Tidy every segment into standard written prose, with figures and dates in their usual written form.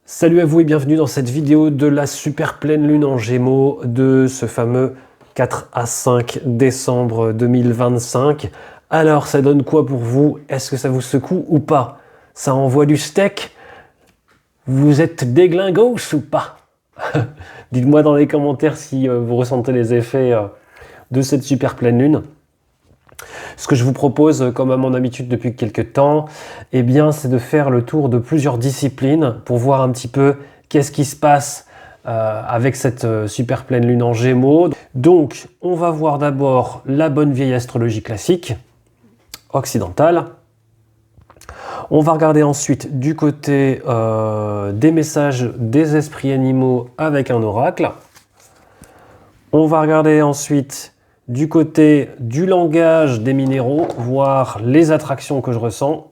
Salut à vous et bienvenue dans cette vidéo de la super pleine lune en Gémeaux de ce fameux 4 à 5 décembre 2025. Alors ça donne quoi pour vous? Est-ce que ça vous secoue ou pas? Ça envoie du steak? Vous êtes déglingos ou pas? Dites-moi dans les commentaires si vous ressentez les effets de cette super pleine lune. Ce que je vous propose, comme à mon habitude depuis quelques temps, eh bien, c'est de faire le tour de plusieurs disciplines pour voir un petit peu qu'est-ce qui se passe avec cette super pleine lune en Gémeaux. Donc, on va voir d'abord la bonne vieille astrologie classique, occidentale. On va regarder ensuite du côté des messages des esprits animaux avec un oracle. On va regarder ensuite du côté du langage des minéraux, voir les attractions que je ressens,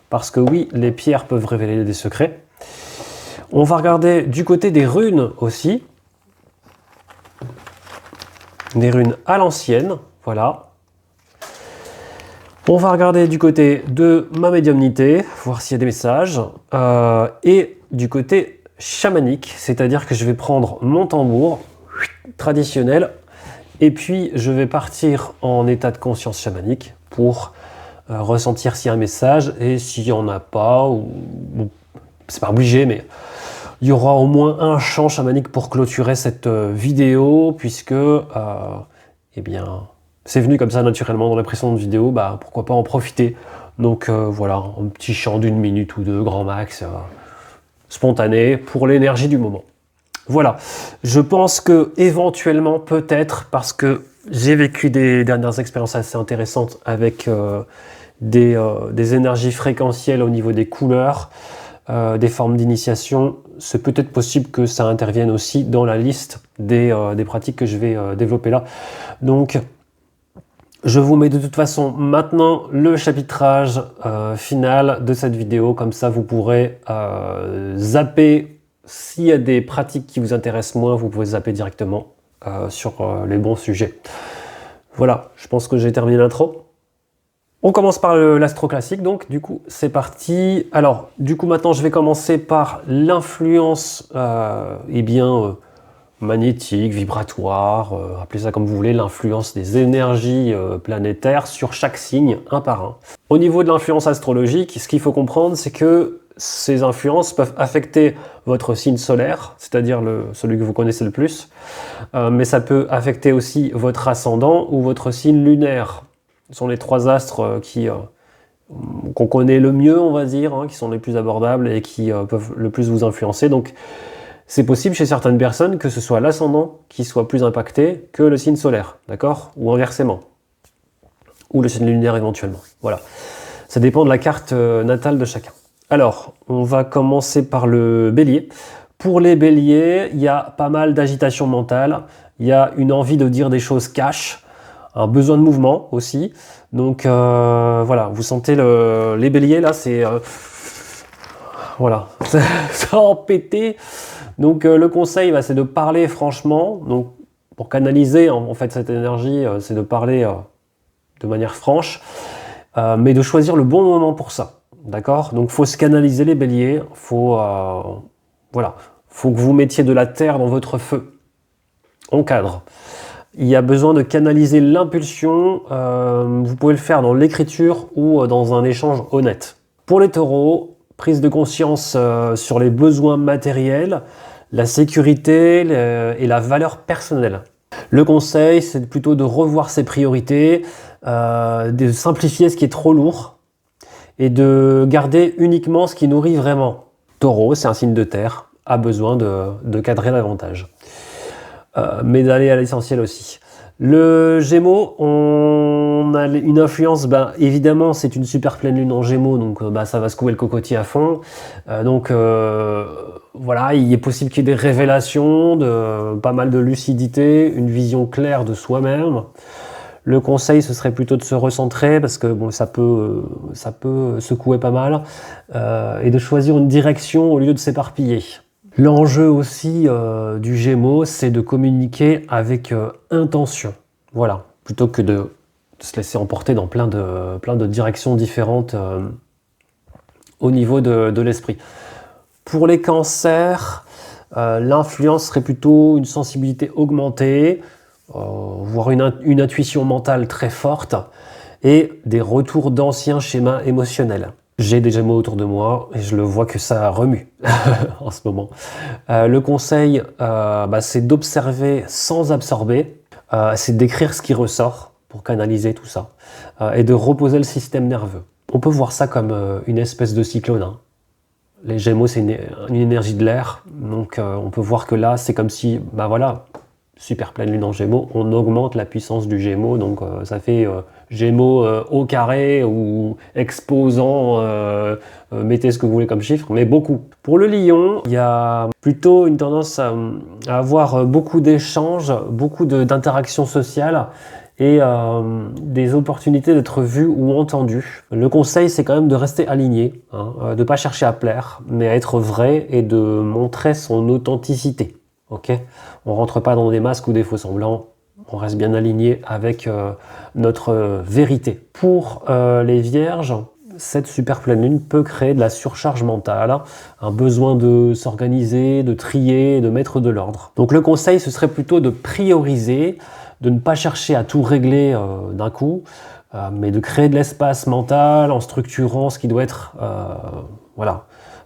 parce que oui, les pierres peuvent révéler des secrets. On va regarder du côté des runes aussi, des runes à l'ancienne, voilà. On va regarder du côté de ma médiumnité, voir s'il y a des messages, et du côté chamanique, c'est-à-dire que je vais prendre mon tambour traditionnel, et puis je vais partir en état de conscience chamanique pour ressentir s'il y a un message, et s'il n'y en a pas, ou c'est pas obligé, mais il y aura au moins un chant chamanique pour clôturer cette vidéo, puisque eh bien, c'est venu comme ça naturellement dans les précédentes vidéos, bah, pourquoi pas en profiter. Donc voilà, un petit chant d'une minute ou deux, grand max, spontané, pour l'énergie du moment. Voilà, je pense que éventuellement, peut-être, parce que j'ai vécu des dernières expériences assez intéressantes avec des énergies fréquentielles au niveau des couleurs, des formes d'initiation, c'est peut-être possible que ça intervienne aussi dans la liste des pratiques que je vais développer là. Donc, je vous mets de toute façon maintenant le chapitrage final de cette vidéo, comme ça vous pourrez zapper. S'il y a des pratiques qui vous intéressent moins, vous pouvez zapper directement sur les bons sujets. Voilà, je pense que j'ai terminé l'intro. On commence par l'astro classique, donc du coup c'est parti. Alors du coup maintenant je vais commencer par l'influence magnétique, vibratoire, appelez ça comme vous voulez, l'influence des énergies planétaires sur chaque signe, un par un. Au niveau de l'influence astrologique, ce qu'il faut comprendre, c'est que ces influences peuvent affecter votre signe solaire, c'est-à-dire celui que vous connaissez le plus, mais ça peut affecter aussi votre ascendant ou votre signe lunaire. Ce sont les trois astres qu'on connaît le mieux, on va dire, qui sont les plus abordables et qui peuvent le plus vous influencer. Donc, c'est possible chez certaines personnes que ce soit l'ascendant qui soit plus impacté que le signe solaire, d'accord? Ou inversement. Ou le signe lunaire éventuellement. Voilà. Ça dépend de la carte natale de chacun. Alors, on va commencer par le bélier. Pour les béliers, il y a pas mal d'agitation mentale, il y a une envie de dire des choses cash, un besoin de mouvement aussi. Donc voilà, vous sentez les béliers là, c'est... voilà, ça en pété. Donc le conseil, c'est de parler franchement. Donc pour canaliser en fait cette énergie, c'est de parler de manière franche, mais de choisir le bon moment pour ça. D'accord? Donc faut se canaliser les béliers, voilà, faut que vous mettiez de la terre dans votre feu. On cadre. Il y a besoin de canaliser l'impulsion, vous pouvez le faire dans l'écriture ou dans un échange honnête. Pour les taureaux, prise de conscience sur les besoins matériels, la sécurité et la valeur personnelle. Le conseil, c'est plutôt de revoir ses priorités, de simplifier ce qui est trop lourd, et de garder uniquement ce qui nourrit vraiment. Taureau, c'est un signe de terre, a besoin de cadrer davantage. Mais d'aller à l'essentiel aussi. Le Gémeaux, on a une influence, évidemment c'est une super pleine lune en Gémeaux, donc ça va secouer le cocotier à fond. Voilà, il est possible qu'il y ait des révélations, pas mal de lucidité, une vision claire de soi-même. Le conseil, ce serait plutôt de se recentrer, parce que bon, ça peut secouer pas mal, et de choisir une direction au lieu de s'éparpiller. L'enjeu aussi du Gémeaux, c'est de communiquer avec intention. Voilà, plutôt que de se laisser emporter dans plein de directions différentes au niveau de l'esprit. Pour les cancers, l'influence serait plutôt une sensibilité augmentée, voire une intuition mentale très forte et des retours d'anciens schémas émotionnels. J'ai des Gémeaux autour de moi et je le vois que ça remue en ce moment. Le conseil, c'est d'observer sans absorber, c'est d'écrire ce qui ressort pour canaliser tout ça et de reposer le système nerveux. On peut voir ça comme une espèce de cyclone, hein. Les Gémeaux, c'est une énergie de l'air, donc on peut voir que là, c'est comme si, super pleine lune en Gémeaux, on augmente la puissance du Gémeaux, donc ça fait Gémeaux au carré ou exposant, mettez ce que vous voulez comme chiffre, mais beaucoup. Pour le Lion, il y a plutôt une tendance à avoir beaucoup d'échanges, beaucoup d'interactions sociales, et des opportunités d'être vu ou entendu. Le conseil, c'est quand même de rester aligné, hein, de ne pas chercher à plaire, mais à être vrai et de montrer son authenticité. Okay, on rentre pas dans des masques ou des faux semblants, on reste bien aligné avec notre vérité. Pour les Vierges, cette super pleine lune peut créer de la surcharge mentale, un besoin de s'organiser, de trier, de mettre de l'ordre. Donc le conseil, ce serait plutôt de prioriser, de ne pas chercher à tout régler d'un coup, mais de créer de l'espace mental en structurant ce qui doit être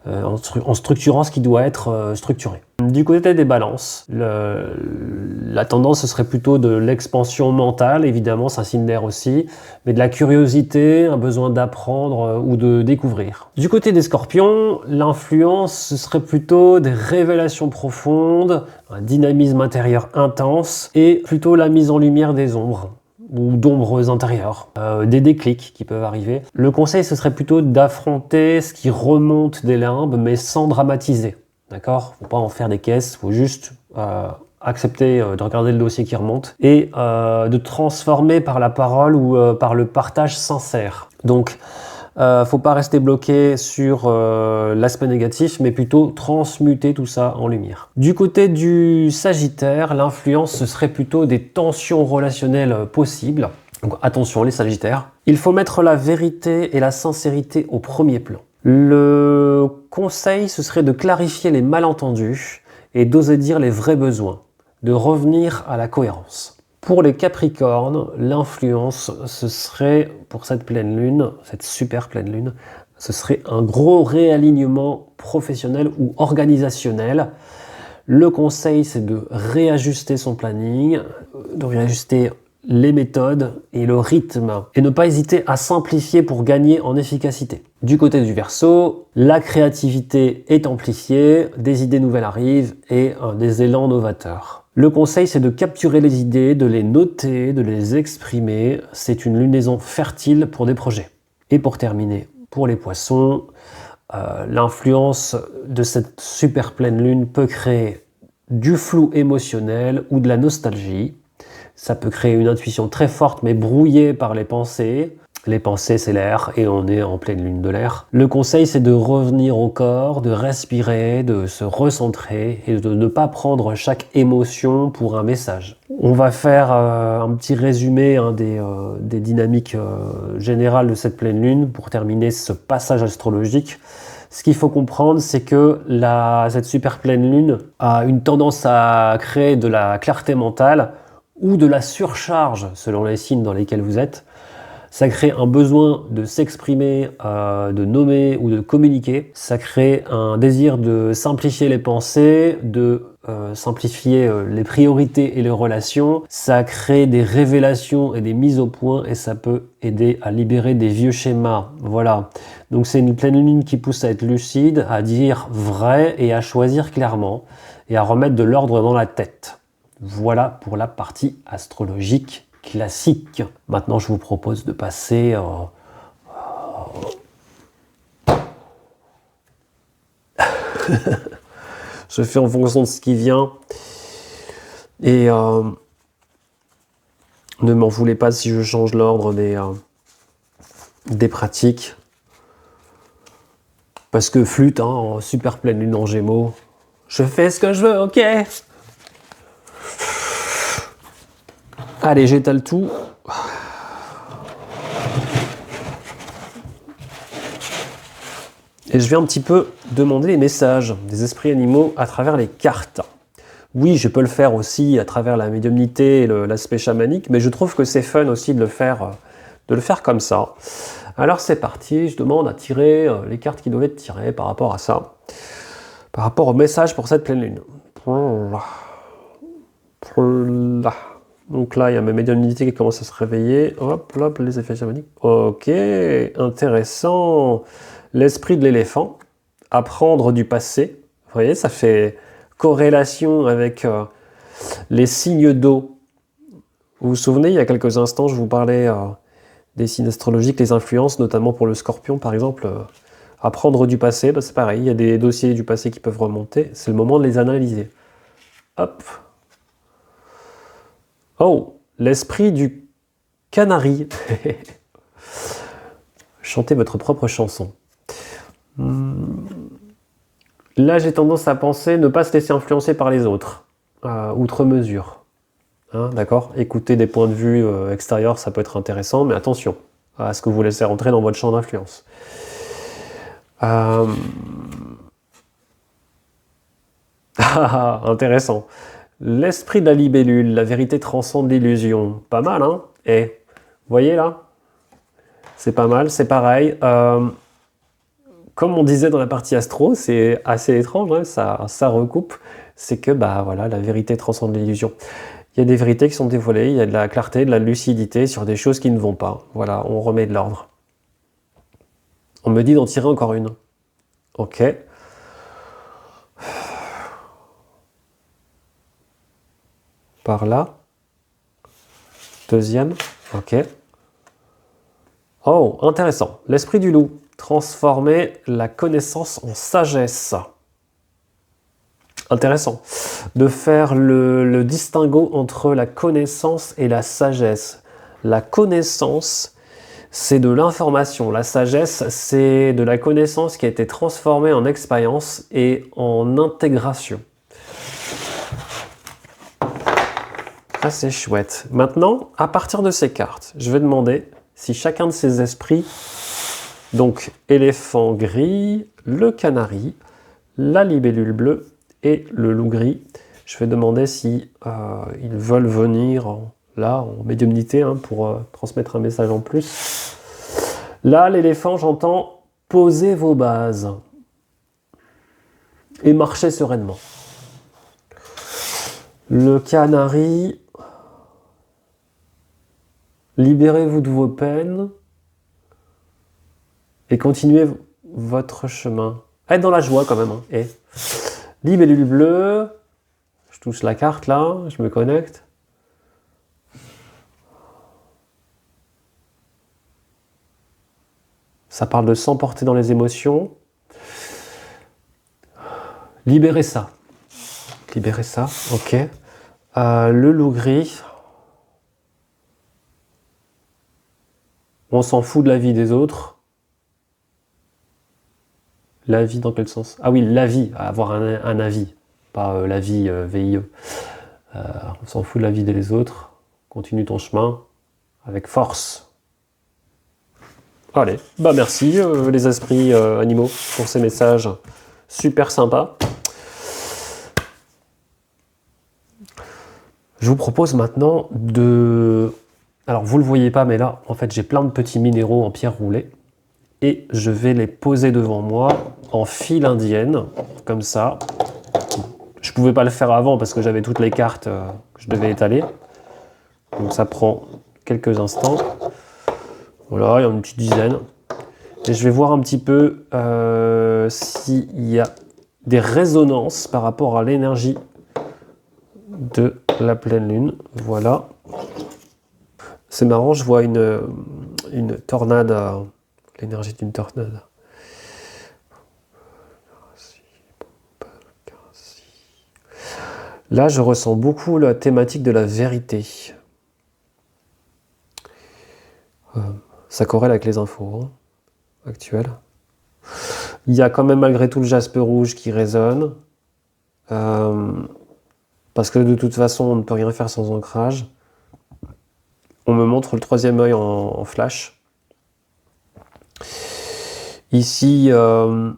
en structurant ce qui doit être structuré. Du côté des balances, la tendance ce serait plutôt de l'expansion mentale, évidemment c'est un signe d'air aussi, mais de la curiosité, un besoin d'apprendre ou de découvrir. Du côté des scorpions, l'influence ce serait plutôt des révélations profondes, un dynamisme intérieur intense et plutôt la mise en lumière des ombres ou d'ombres intérieures, des déclics qui peuvent arriver. Le conseil, ce serait plutôt d'affronter ce qui remonte des limbes, mais sans dramatiser. D'accord ? Faut pas en faire des caisses, faut juste accepter de regarder le dossier qui remonte et de transformer par la parole ou par le partage sincère. Donc, faut pas rester bloqué sur l'aspect négatif, mais plutôt transmuter tout ça en lumière. Du côté du Sagittaire, l'influence, ce serait plutôt des tensions relationnelles possibles. Donc attention les Sagittaires. Il faut mettre la vérité et la sincérité au premier plan. Le conseil, ce serait de clarifier les malentendus et d'oser dire les vrais besoins, de revenir à la cohérence. Pour les Capricornes, l'influence, ce serait, pour cette pleine lune, cette super pleine lune, ce serait un gros réalignement professionnel ou organisationnel. Le conseil, c'est de réajuster son planning, de réajuster les méthodes et le rythme, et ne pas hésiter à simplifier pour gagner en efficacité. Du côté du Verseau, la créativité est amplifiée, des idées nouvelles arrivent et des élans novateurs. Le conseil, c'est de capturer les idées, de les noter, de les exprimer. C'est une lunaison fertile pour des projets. Et pour terminer, pour les Poissons, l'influence de cette super pleine lune peut créer du flou émotionnel ou de la nostalgie. Ça peut créer une intuition très forte mais brouillée par les pensées. Les pensées, c'est l'air et on est en pleine lune de l'air. Le conseil, c'est de revenir au corps, de respirer, de se recentrer et de ne pas prendre chaque émotion pour un message. On va faire un petit résumé des dynamiques générales de cette pleine lune pour terminer ce passage astrologique. Ce qu'il faut comprendre, c'est que cette super pleine lune a une tendance à créer de la clarté mentale ou de la surcharge selon les signes dans lesquels vous êtes. Ça crée un besoin de s'exprimer, de nommer ou de communiquer. Ça crée un désir de simplifier les pensées, de simplifier les priorités et les relations. Ça crée des révélations et des mises au point et ça peut aider à libérer des vieux schémas. Voilà. Donc c'est une pleine lune qui pousse à être lucide, à dire vrai et à choisir clairement et à remettre de l'ordre dans la tête. Voilà pour la partie astrologique classique. Maintenant, je vous propose de passer je fais en fonction de ce qui vient et ne m'en voulez pas si je change l'ordre des pratiques parce que flûte, en super pleine lune en Gémeaux, je fais ce que je veux, ok. Allez, j'étale tout. Et je vais un petit peu demander les messages des esprits animaux à travers les cartes. Oui, je peux le faire aussi à travers la médiumnité et l'aspect chamanique, mais je trouve que c'est fun aussi de le faire comme ça. Alors c'est parti, je demande à tirer les cartes qui doivent être tirées par rapport à ça. Par rapport au message pour cette pleine lune. Donc là, il y a ma médiumnité qui commence à se réveiller. Hop, hop, les effets chamaniques. Ok, intéressant. L'esprit de l'éléphant. Apprendre du passé. Vous voyez, ça fait corrélation avec les signes d'eau. Vous vous souvenez, il y a quelques instants, je vous parlais des signes astrologiques, les influences, notamment pour le scorpion, par exemple. Apprendre du passé, bah c'est pareil, il y a des dossiers du passé qui peuvent remonter. C'est le moment de les analyser. Hop. Oh, l'esprit du canari. Chantez votre propre chanson. Là, j'ai tendance à penser ne pas se laisser influencer par les autres, outre mesure. Hein, d'accord ? Écouter des points de vue extérieurs, ça peut être intéressant, mais attention à ce que vous laissez rentrer dans votre champ d'influence. Intéressant. L'esprit de la libellule, la vérité transcende l'illusion. Pas mal, hein ? Et vous voyez là ? C'est pas mal, c'est pareil. Comme on disait dans la partie astro, c'est assez étrange, hein, ça recoupe. C'est que bah voilà, la vérité transcende l'illusion. Il y a des vérités qui sont dévoilées, il y a de la clarté, de la lucidité sur des choses qui ne vont pas. Voilà, on remet de l'ordre. On me dit d'en tirer encore une. Ok. Par là. Deuxième. Ok. Oh, intéressant. L'esprit du loup. Transformer la connaissance en sagesse. Intéressant. De faire le distinguo entre la connaissance et la sagesse. La connaissance, c'est de l'information. La sagesse, c'est de la connaissance qui a été transformée en expérience et en intégration. Ah, c'est chouette. Maintenant, à partir de ces cartes, je vais demander si chacun de ces esprits, donc éléphant gris, le canari, la libellule bleue et le loup gris, je vais demander si ils veulent venir là en médiumnité hein, pour transmettre un message en plus. Là, l'éléphant, j'entends poser vos bases et marcher sereinement. Le canari, libérez-vous de vos peines et continuez votre chemin. Être dans la joie quand même. Hein. Et libellule bleue, je touche la carte là, je me connecte. Ça parle de s'emporter dans les émotions. Libérez ça. Libérez ça, ok. Le loup gris. On s'en fout de la vie des autres. La vie dans quel sens ? Ah oui, la vie, avoir un avis, pas la vie VIE. On s'en fout de la vie des autres. Continue ton chemin avec force. Allez, bah merci les esprits animaux pour ces messages super sympas. Je vous propose maintenant de... Alors vous le voyez pas, mais là, en fait, j'ai plein de petits minéraux en pierre roulée. Et je vais les poser devant moi en file indienne, comme ça. Je pouvais pas le faire avant parce que j'avais toutes les cartes que je devais étaler. Donc ça prend quelques instants. Voilà, il y en a une petite dizaine. Et je vais voir un petit peu s'il y a des résonances par rapport à l'énergie de la pleine lune. Voilà. C'est marrant, je vois une tornade, l'énergie d'une tornade. Là, je ressens beaucoup la thématique de la vérité. Ça corrèle avec les infos hein, actuelles. Il y a quand même malgré tout le jaspe rouge qui résonne. Parce que de toute façon, on ne peut rien faire sans ancrage. On me montre le troisième œil en flash. Ici, on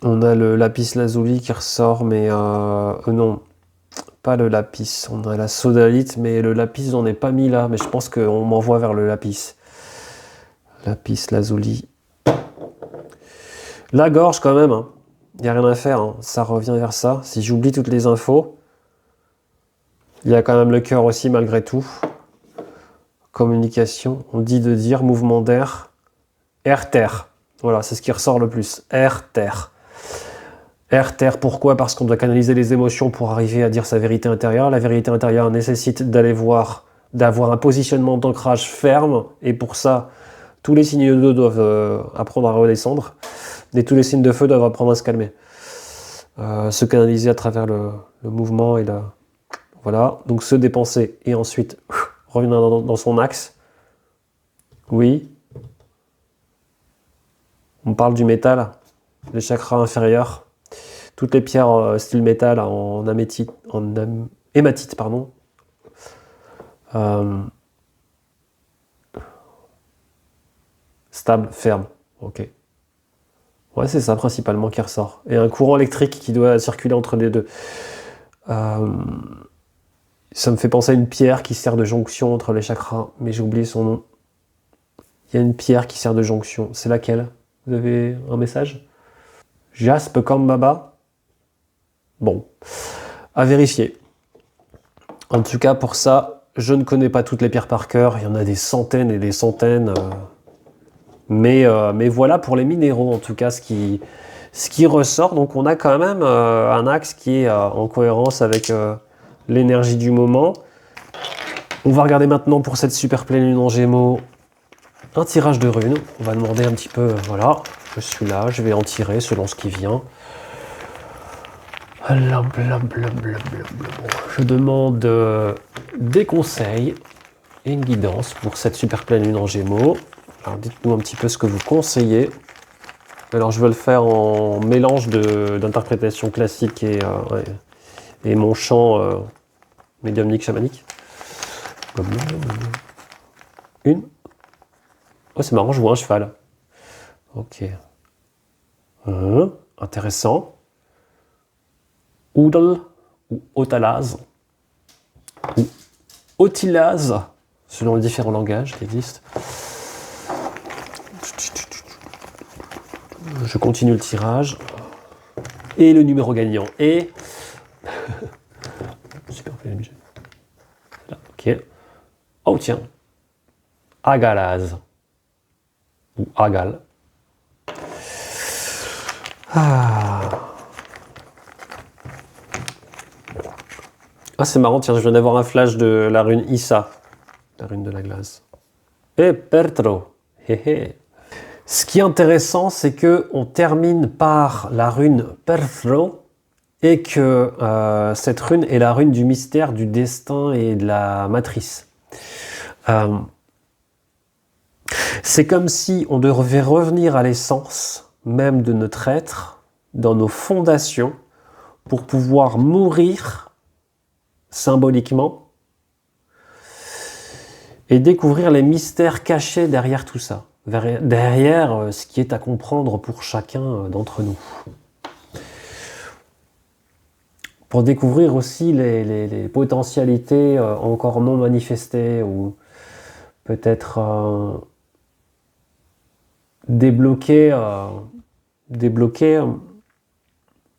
a le lapis lazuli qui ressort, mais non, pas le lapis. On a la sodalite, mais le lapis, on n'est pas mis là. Mais je pense qu'on m'envoie vers le lapis. Lapis lazuli. La gorge quand même, hein. Il n'y a rien à faire, hein. Ça revient vers ça. Si j'oublie toutes les infos, il y a quand même le cœur aussi malgré tout. Communication, on dit de dire, mouvement d'air, air-terre. Voilà, c'est ce qui ressort le plus. Air-terre. Air-terre, pourquoi? Parce qu'on doit canaliser les émotions pour arriver à dire sa vérité intérieure. La vérité intérieure nécessite d'avoir un positionnement d'ancrage ferme. Et pour ça, tous les signes d'eau doivent apprendre à redescendre. Et tous les signes de feu doivent apprendre à se calmer. Se canaliser à travers le mouvement et la... Voilà, donc se dépenser et ensuite revenir dans son axe. Oui. On parle du métal, les chakras inférieurs. Toutes les pierres style métal en hématite, pardon. Stable, ferme. Ok. Ouais, c'est ça principalement qui ressort. Et un courant électrique qui doit circuler entre les deux. Ça me fait penser à une pierre qui sert de jonction entre les chakras, mais j'ai oublié son nom. Il y a une pierre qui sert de jonction. C'est laquelle? Vous avez un message? Jaspe Kambaba? Bon, à vérifier. En tout cas, pour ça, je ne connais pas toutes les pierres par cœur. Il y en a des centaines et des centaines. Mais voilà pour les minéraux, en tout cas, ce qui ressort. Donc on a quand même un axe qui est en cohérence avec l'énergie du moment. On va regarder maintenant pour cette super pleine lune en Gémeaux un tirage de runes. On va demander un petit peu, voilà, je suis là, je vais en tirer selon ce qui vient. Je demande des conseils et une guidance pour cette super pleine lune en Gémeaux. Alors dites-nous un petit peu ce que vous conseillez. Alors je vais le faire en mélange d'interprétation classique et mon chant médiumnique chamanique. Une. Oh c'est marrant, je vois un cheval. Ok. Intéressant. Oudal ou Otalaz ou Otilaz, selon les différents langages qui existent. Je continue le tirage. Et le numéro gagnant est... Super, là, ok. Oh tiens. Agalaz. Ou Agal. Ah, c'est marrant, tiens, je viens d'avoir un flash de la rune Issa. La rune de la glace. Et Pertro. Hé. Ce qui est intéressant, c'est que on termine par la rune Perthro et que cette rune est la rune du mystère, du destin et de la matrice. C'est comme si on devait revenir à l'essence même de notre être, dans nos fondations, pour pouvoir mourir symboliquement et découvrir les mystères cachés derrière tout ça. Derrière ce qui est à comprendre pour chacun d'entre nous. Pour découvrir aussi les potentialités encore non manifestées ou peut-être débloquer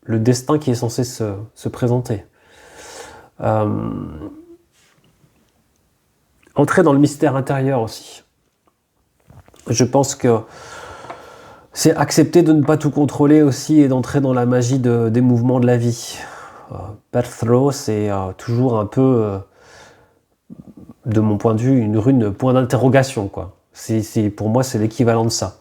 le destin qui est censé se présenter. Entrer dans le mystère intérieur aussi. Je pense que c'est accepter de ne pas tout contrôler aussi et d'entrer dans la magie des mouvements de la vie. Perthro, c'est toujours un peu, de mon point de vue, une rune point d'interrogation, quoi. Pour moi, c'est l'équivalent de ça.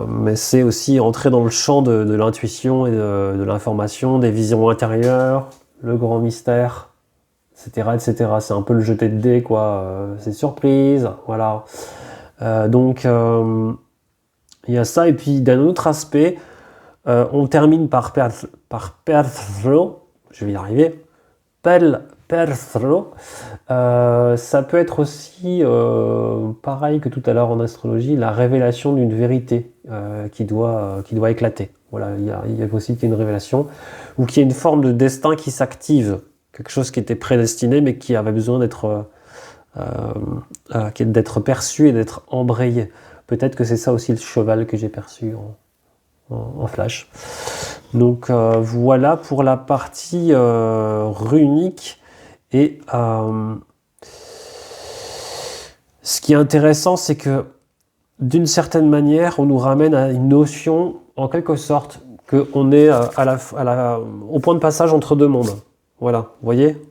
Mais c'est aussi entrer dans le champ de l'intuition et de l'information, des visions intérieures, le grand mystère, etc., etc. C'est un peu le jeter de dés, quoi. C'est surprise, voilà. Donc, il y a ça. Et puis, d'un autre aspect, on termine par Perthro, je vais y arriver, Perthro. Ça peut être aussi, pareil que tout à l'heure en astrologie, la révélation d'une vérité qui doit éclater. Voilà, il y a possible qu'il y ait une révélation, ou qu'il y ait une forme de destin qui s'active, quelque chose qui était prédestiné, mais qui avait besoin d'être perçu et d'être embrayé. Peut-être que c'est ça aussi le cheval que j'ai perçu en flash. Donc voilà pour la partie runique. Et ce qui est intéressant, c'est que d'une certaine manière, on nous ramène à une notion, en quelque sorte, qu'on est au point de passage entre deux mondes. Voilà, vous voyez,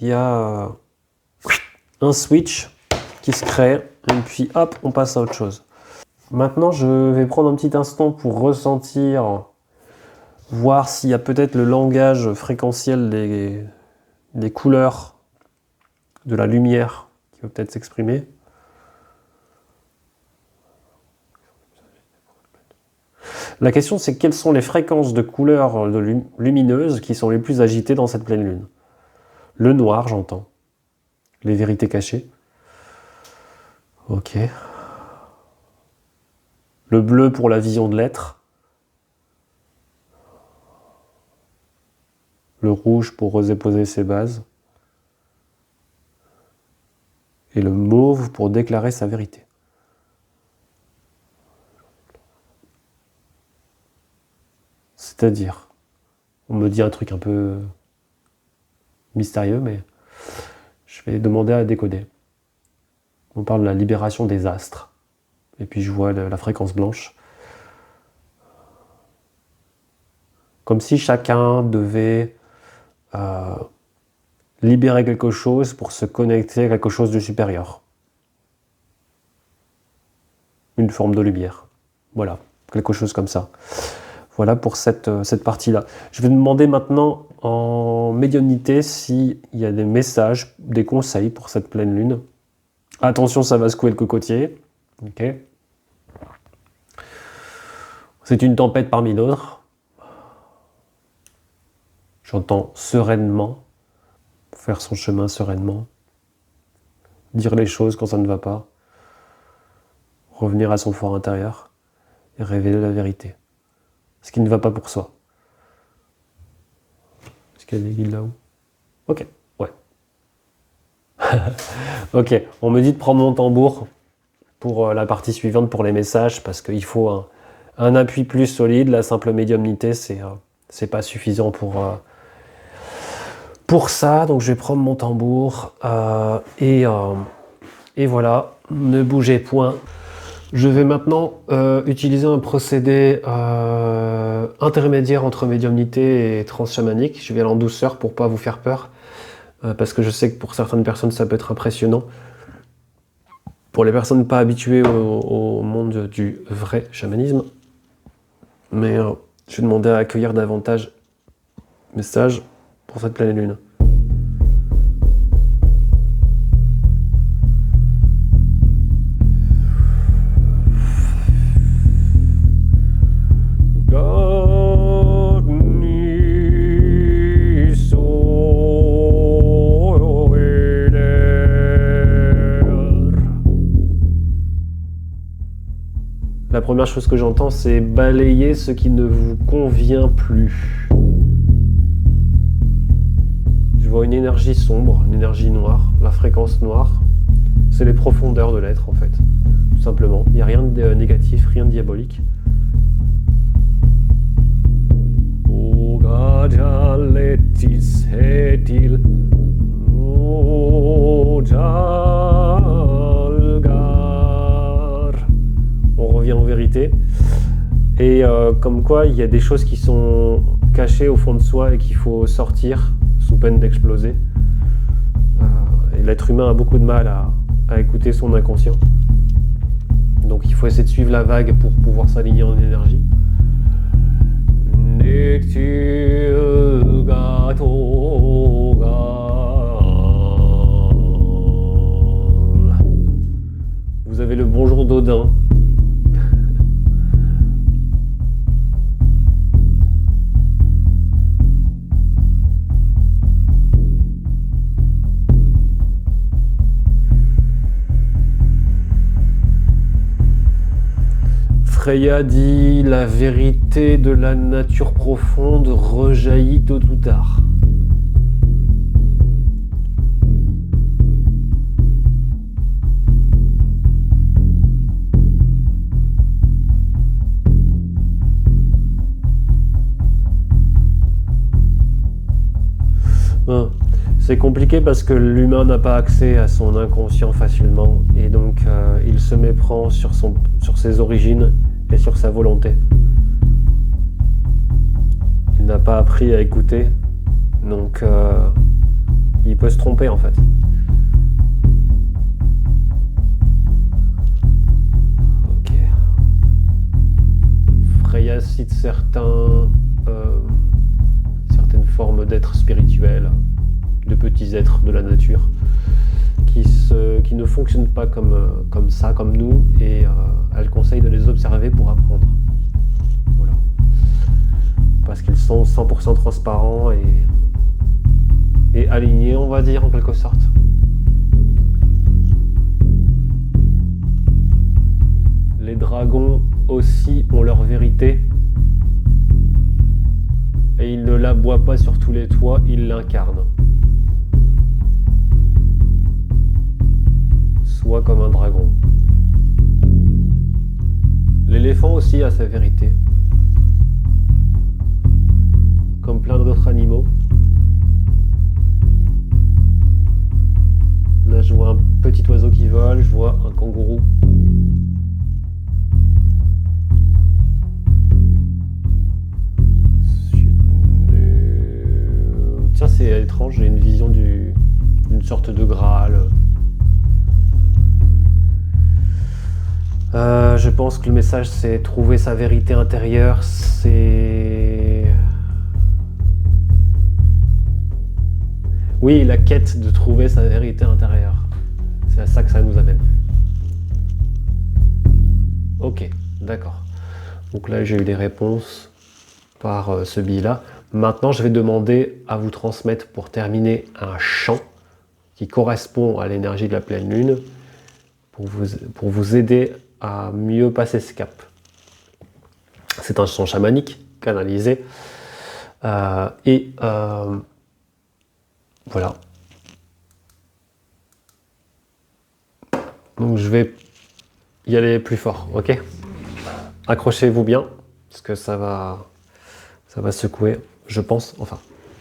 il y a un switch qui se crée, et puis hop, on passe à autre chose. Maintenant, je vais prendre un petit instant pour ressentir, voir s'il y a peut-être le langage fréquentiel des couleurs, de la lumière qui va peut-être s'exprimer. La question, c'est quelles sont les fréquences de couleurs lumineuses qui sont les plus agitées dans cette pleine lune. Le noir, j'entends. Les vérités cachées. Ok. Le bleu pour la vision de l'être. Le rouge pour oser poser ses bases. Et le mauve pour déclarer sa vérité. C'est-à-dire, on me dit un truc un peu mystérieux, mais je vais demander à décoder. On parle de la libération des astres. Et puis je vois la fréquence blanche. Comme si chacun devait libérer quelque chose pour se connecter à quelque chose de supérieur. Une forme de lumière. Voilà, quelque chose comme ça. Voilà pour cette partie-là. Je vais demander maintenant en médiumnité s'il y a des messages, des conseils pour cette pleine lune. Attention, ça va secouer le cocotier. Ok. C'est une tempête parmi d'autres. J'entends sereinement, faire son chemin sereinement, dire les choses quand ça ne va pas, revenir à son fort intérieur et révéler la vérité. Ce qui ne va pas pour soi. Est-ce qu'il y a des guides là-haut? Ok, ouais. Ok, on me dit de prendre mon tambour pour la partie suivante, pour les messages, parce qu'il faut un appui plus solide. La simple médiumnité, c'est pas suffisant pour ça. Donc je vais prendre mon tambour et voilà, ne bougez point. Je vais maintenant utiliser un procédé intermédiaire entre médiumnité et trance chamanique. Je vais aller en douceur pour pas vous faire peur, parce que je sais que pour certaines personnes ça peut être impressionnant. Pour les personnes pas habituées au monde du vrai chamanisme, mais je vais demander à accueillir davantage messages pour cette pleine lune. La première chose que j'entends, c'est balayer ce qui ne vous convient plus. Je vois une énergie sombre, une énergie noire, la fréquence noire. C'est les profondeurs de l'être, en fait, tout simplement. Il n'y a rien de négatif, rien de diabolique. On revient en vérité. Et comme quoi, il y a des choses qui sont cachées au fond de soi et qu'il faut sortir sous peine d'exploser. Et l'être humain a beaucoup de mal à écouter son inconscient. Donc il faut essayer de suivre la vague pour pouvoir s'aligner en énergie. Vous avez le bonjour d'Odin. Freya dit la vérité de la nature profonde rejaillit tôt ou tard. C'est compliqué parce que l'humain n'a pas accès à son inconscient facilement et donc il se méprend sur ses origines et sur sa volonté. Il n'a pas appris à écouter, donc il peut se tromper en fait. Ok. Freya cite certaines formes d'êtres spirituels, de petits êtres de la nature qui ne fonctionnent pas comme ça, comme nous, et elle conseille de les observer pour apprendre. Voilà. Parce qu'ils sont 100% transparents et alignés, on va dire, en quelque sorte. Les dragons aussi ont leur vérité. Et ils ne l'aboient pas sur tous les toits, ils l'incarnent. Soit comme un dragon. L'éléphant aussi a sa vérité. Comme plein d'autres animaux. Là, je vois un petit oiseau qui vole, je vois un kangourou. Tiens, c'est étrange, j'ai une vision d'une sorte de Graal. Je pense que le message, c'est trouver sa vérité intérieure, c'est... Oui, la quête de trouver sa vérité intérieure. C'est à ça que ça nous amène. Ok, d'accord. Donc là, j'ai eu des réponses par ce billet-là. Maintenant, je vais demander à vous transmettre pour terminer un chant qui correspond à l'énergie de la pleine lune pour vous aider à mieux passer ce cap. C'est un chant chamanique, canalisé. Voilà. Donc je vais y aller plus fort, ok? Accrochez-vous bien, parce que ça va secouer, je pense. Enfin,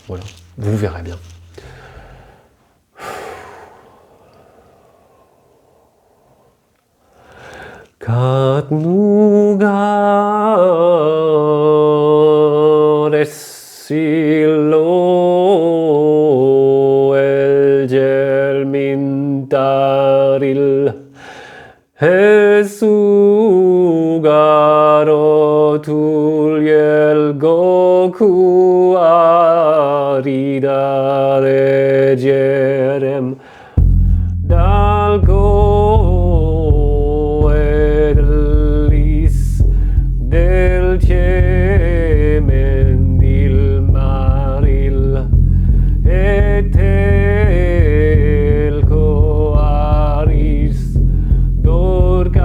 voilà, vous verrez bien. Katnugar esilo el gelmintaril Esugaro el goku aridare jerem dalgo elis del temendil maril etel coaris dorcam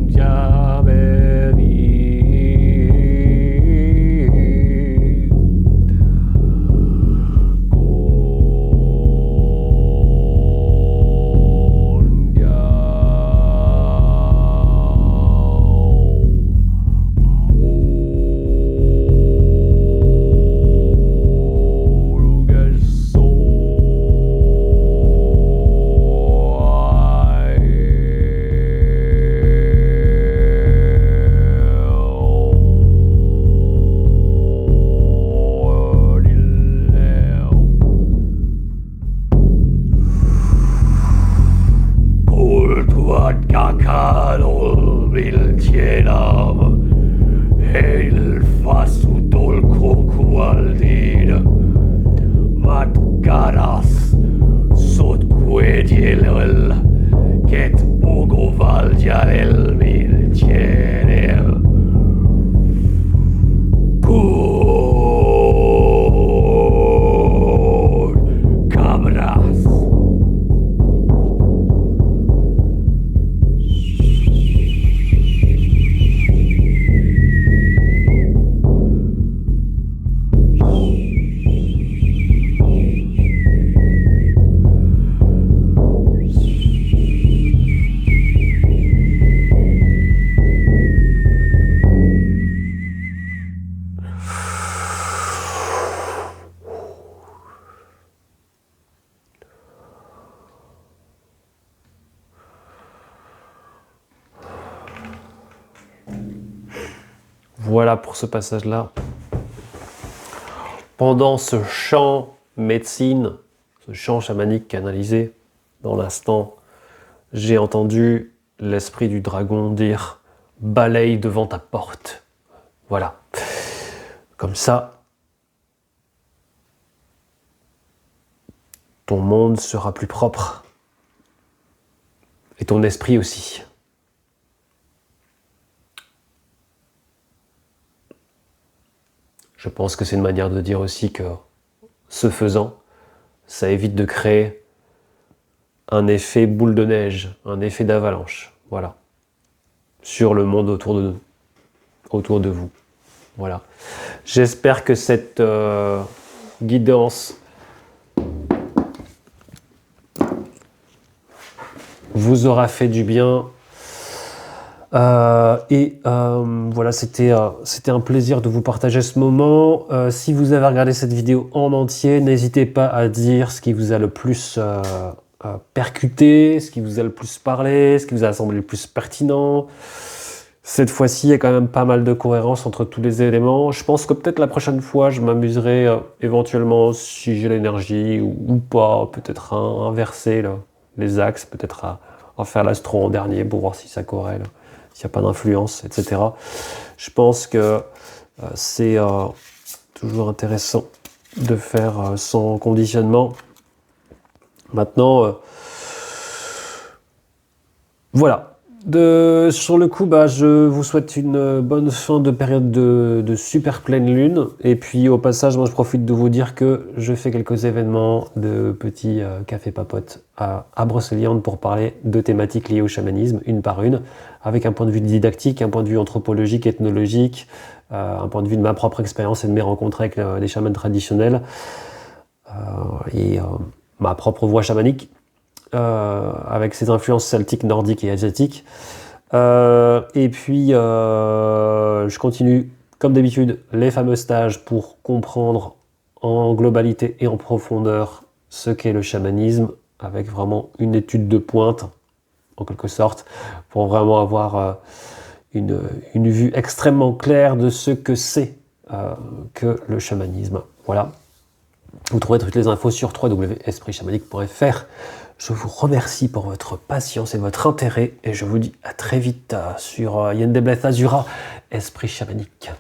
javeri Voilà pour ce passage-là. Pendant ce chant médecine, ce chant chamanique canalisé, dans l'instant, j'ai entendu l'esprit du dragon dire « Balaye devant ta porte ». Voilà. Comme ça, ton monde sera plus propre. Et ton esprit aussi. Je pense que c'est une manière de dire aussi que, ce faisant, ça évite de créer un effet boule de neige, un effet d'avalanche, voilà, sur le monde autour de vous. Voilà. J'espère que cette guidance vous aura fait du bien. Voilà, c'était un plaisir de vous partager ce moment. Si vous avez regardé cette vidéo en entier, n'hésitez pas à dire ce qui vous a le plus percuté, ce qui vous a le plus parlé, ce qui vous a semblé le plus pertinent. Cette fois-ci, il y a quand même pas mal de cohérence entre tous les éléments. Je pense que peut-être la prochaine fois, je m'amuserai éventuellement, si j'ai l'énergie ou pas, peut-être à inverser les axes, peut-être à faire l'astro en dernier pour voir si ça corrèle, s'il n'y a pas d'influence, etc. Je pense que c'est toujours intéressant de faire sans conditionnement. Maintenant, voilà. Sur le coup, je vous souhaite une bonne fin de période de super pleine lune. Et puis au passage, moi je profite de vous dire que je fais quelques événements de petits café papote à Brocéliande pour parler de thématiques liées au chamanisme, une par une, avec un point de vue didactique, un point de vue anthropologique, ethnologique, un point de vue de ma propre expérience et de mes rencontres avec les chamans traditionnels et ma propre voix chamanique. Avec ses influences celtiques, nordiques et asiatiques. Et puis, je continue, comme d'habitude, les fameux stages pour comprendre en globalité et en profondeur ce qu'est le chamanisme, avec vraiment une étude de pointe, en quelque sorte, pour vraiment avoir une vue extrêmement claire de ce que c'est que le chamanisme. Voilà. Vous trouverez toutes les infos sur www.espritchamanique.fr. Je vous remercie pour votre patience et votre intérêt et je vous dis à très vite sur Yendebleth Azura, Esprit Chamanique.